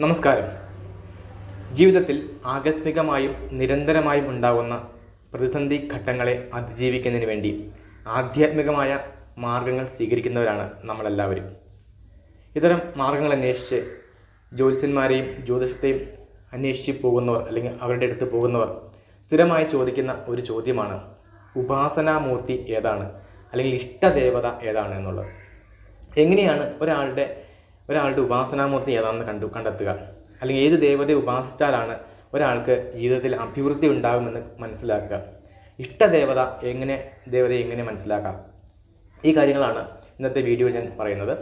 നമസ്കാരം. ജീവിതത്തിൽ ആകസ്മികമായും നിരന്തരമായും ഉണ്ടാകുന്ന പ്രതിസന്ധി ഘട്ടങ്ങളെ അതിജീവിക്കുന്നതിന് വേണ്ടി ആധ്യാത്മികമായ മാർഗങ്ങൾ സ്വീകരിക്കുന്നവരാണ് നമ്മളെല്ലാവരും. ഇത്തരം മാർഗങ്ങൾ അന്വേഷിച്ച് ജ്യോത്സ്യന്മാരെയും ജ്യോതിഷത്തെയും അന്വേഷിച്ച് പോകുന്നവർ അല്ലെങ്കിൽ അവരുടെ അടുത്ത് പോകുന്നവർ സ്ഥിരമായി ചോദിക്കുന്ന ഒരു ചോദ്യമാണ് ഉപാസനാമൂർത്തി ഏതാണ്, അല്ലെങ്കിൽ ഇഷ്ടദേവത ഏതാണ് എന്നുള്ളത്. എങ്ങനെയാണ് ഒരാളുടെ ഉപാസനാമൂർത്തി ഏതാണെന്ന് കണ്ടെത്തുക, അല്ലെങ്കിൽ ഏത് ദേവതയെ ഉപാസിച്ചാലാണ് ഒരാൾക്ക് ജീവിതത്തിൽ അഭിവൃദ്ധി ഉണ്ടാകുമെന്ന് മനസ്സിലാക്കുക, ദേവതയെ എങ്ങനെ മനസ്സിലാക്കാം, ഈ കാര്യങ്ങളാണ് ഇന്നത്തെ വീഡിയോ ഞാൻ പറയുന്നത്.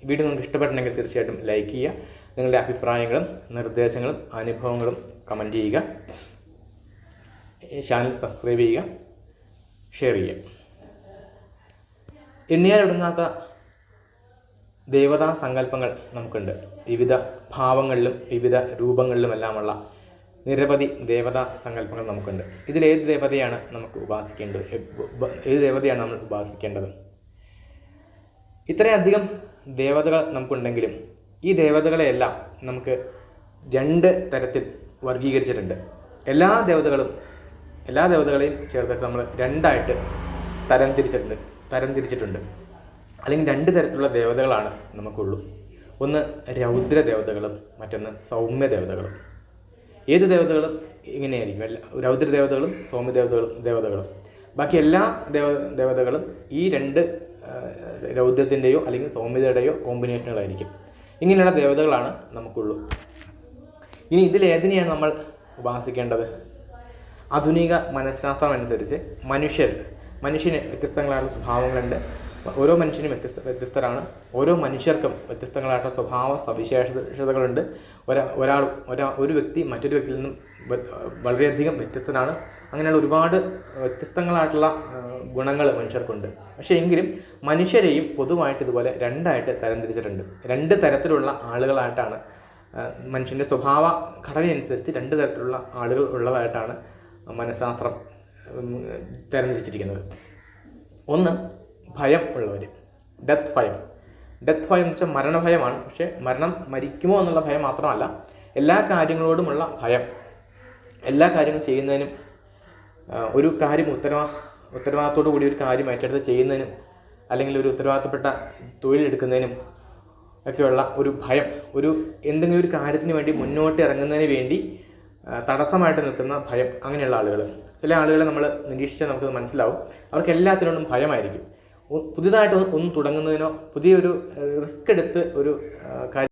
വീഡിയോ നിങ്ങൾക്ക് ഇഷ്ടപ്പെട്ടിട്ടുണ്ടെങ്കിൽ തീർച്ചയായിട്ടും ലൈക്ക് ചെയ്യുക. നിങ്ങളുടെ അഭിപ്രായങ്ങളും നിർദ്ദേശങ്ങളും അനുഭവങ്ങളും കമൻറ്റ് ചെയ്യുക. ചാനൽ സബ്സ്ക്രൈബ് ചെയ്യുക, ഷെയർ ചെയ്യുക. എണ്ണിയാലൊടുങ്ങാത്ത ദേവതാ സങ്കല്പങ്ങൾ നമുക്കുണ്ട്. വിവിധ ഭാവങ്ങളിലും വിവിധ രൂപങ്ങളിലുമെല്ലാമുള്ള നിരവധി ദേവതാ സങ്കല്പങ്ങൾ നമുക്കുണ്ട്. ഇതിലേത് ദേവതയാണ് നമുക്ക് ഉപാസിക്കേണ്ടത്, ഏത് ദേവതയാണ് നമ്മൾ ഉപാസിക്കേണ്ടത്? ഇത്രയധികം ദേവതകൾ നമുക്കുണ്ടെങ്കിലും ഈ ദേവതകളെയെല്ലാം നമുക്ക് രണ്ട് തരത്തിൽ വർഗീകരിച്ചിട്ടുണ്ട്. എല്ലാ ദേവതകളെയും ചേർത്തിട്ട് നമ്മൾ രണ്ടായിട്ട് തരംതിരിച്ചിട്ടുണ്ട്. അല്ലെങ്കിൽ രണ്ട് തരത്തിലുള്ള ദേവതകളാണ് നമുക്കുള്ളൂ. ഒന്ന് രൗദ്ര ദേവതകളും മറ്റൊന്ന് സൗമ്യ ദേവതകളും. ഏത് ദേവതകളും ഇങ്ങനെയായിരിക്കും, രൗദ്ര ദേവതകളും സൗമ്യ ദേവതകളും. ബാക്കി എല്ലാ ദേവതകളും ഈ രണ്ട് രൗദ്രത്തിൻ്റെയോ അല്ലെങ്കിൽ സൗമ്യതയുടെയോ കോമ്പിനേഷനുകളായിരിക്കും. ഇങ്ങനെയുള്ള ദേവതകളാണ് നമുക്കുള്ളൂ. ഇനി ഇതിലേതിനെയാണ് നമ്മൾ ഉപാസിക്കേണ്ടത്? ആധുനിക മനഃശാസ്ത്രം അനുസരിച്ച് മനുഷ്യന് വ്യത്യസ്തങ്ങളായിട്ടുള്ള സ്വഭാവങ്ങളുണ്ട്. ഓരോ മനുഷ്യനും വ്യത്യസ്തരാണ്. ഓരോ മനുഷ്യർക്കും വ്യത്യസ്തങ്ങളായിട്ടുള്ള സ്വഭാവ സവിശേഷതകളുണ്ട്. ഒരു വ്യക്തി മറ്റൊരു വ്യക്തിയിൽ നിന്നും വളരെയധികം വ്യത്യസ്തനാണ്. അങ്ങനെയുള്ള ഒരുപാട് വ്യത്യസ്തങ്ങളായിട്ടുള്ള ഗുണങ്ങൾ മനുഷ്യർക്കുണ്ട്. പക്ഷേ എങ്കിലും മനുഷ്യരെയും പൊതുവായിട്ട് ഇതുപോലെ രണ്ടായിട്ട് തരംതിരിച്ചിട്ടുണ്ട്. രണ്ട് തരത്തിലുള്ള ആളുകളായിട്ടാണ് മനുഷ്യൻ്റെ സ്വഭാവ ഘടനയനുസരിച്ച് രണ്ട് തരത്തിലുള്ള ആളുകൾ ഉള്ളതായിട്ടാണ് മനഃശാസ്ത്രം തരംതിരിച്ചിരിക്കുന്നത്. ഒന്ന്, ഭയം ഉള്ളവർ, ഡെത്ത് ഭയം എന്ന് വെച്ചാൽ മരണഭയമാണ്. പക്ഷേ മരിക്കുമോ എന്നുള്ള ഭയം മാത്രമല്ല, എല്ലാ കാര്യങ്ങളോടുമുള്ള ഭയം. എല്ലാ കാര്യങ്ങളും ചെയ്യുന്നതിനും ഒരു കാര്യം ഉത്തരവാദിത്തോടു കൂടി ഒരു കാര്യം ഏറ്റെടുത്ത് ചെയ്യുന്നതിനും അല്ലെങ്കിൽ ഒരു ഉത്തരവാദിത്തപ്പെട്ട തൊഴിലെടുക്കുന്നതിനും ഒക്കെയുള്ള ഒരു ഭയം, എന്തെങ്കിലും ഒരു കാര്യത്തിന് വേണ്ടി മുന്നോട്ട് ഇറങ്ങുന്നതിന് വേണ്ടി തടസ്സമായിട്ട് നിൽക്കുന്ന ഭയം. അങ്ങനെയുള്ള ആളുകൾ, ചില ആളുകളെ നമ്മൾ നിരീക്ഷിച്ചാൽ നമുക്ക് മനസ്സിലാവും, അവർക്ക് എല്ലാത്തിനോടും ഭയമായിരിക്കും. പുതിയതായിട്ട് ഒന്നും തുടങ്ങുന്നതിനോ പുതിയൊരു റിസ്ക് എടുത്ത് ഒരു കാര്യം